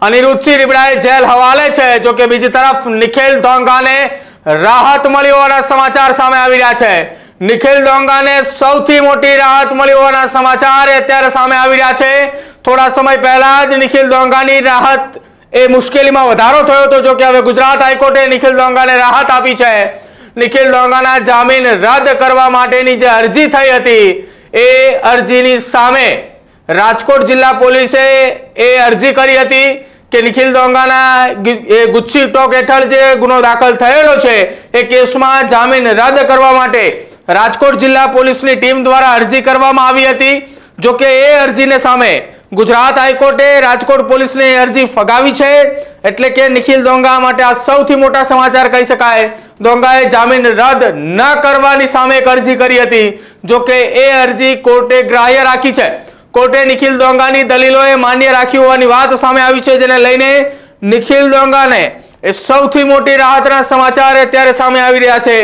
Aniruddhsinh રીબડાએ jail હવાલે છે। જો કે બીજી તરફ નિખિલ ડોંગાને રાહત મળી હોવાના સમાચાર સામે આવી રહ્યા છે। નિખિલ ડોંગાને સૌથી મોટી રાહત મળી હોવાના સમાચાર અત્યારે સામે આવી રહ્યા છે। થોડા સમય પહેલા જ નિખિલ ડોંગાની રાહત એ મુશ્કેલીમાં વધારો થયો હતો। જો કે હવે ગુજરાત હાઈકોર્ટે નિખિલ ડોંગાને રાહત આપી છે। નિખિલ ડોંગાના જામીન રદ કરવા માટેની જે અરજી થઈ હતી એ અરજીની સામે રાજકોટ જિલ્લા પોલીસે એ અરજી કરી હતી કે નિખિલ ડોંગાના ગુચ્છી ટોક હેઠળ જે ગુનો દાખલ થયેલો છે એ કેસમાં જામીન રદ કરવા માટે રાજકોટ જિલ્લા પોલીસની ટીમ દ્વારા અરજી કરવામાં આવી હતી। જો કે એ અરજીને સામે ગુજરાત હાઈકોર્ટે રાજકોટ પોલીસને અરજી ફગાવી છે। એટલે કે નિખિલ ડોંગા માટે આ સૌથી મોટા સમાચાર કહી શકાય। ડોંગાએ જામીન રદ ન કરવાની સામે એક અરજી કરી હતી। જો કે એ અરજી કોર્ટે ગ્રાહ્ય રાખી છે। કોર્ટે નિખિલ ડોંગાની દલીલોએ માન્ય રાખી હોવાની વાત સામે આવી છે, જેને લઈને નિખિલ ડોંગાને એ સૌથી મોટી રાહતના સમાચાર અત્યારે સામે આવી રહ્યા છે।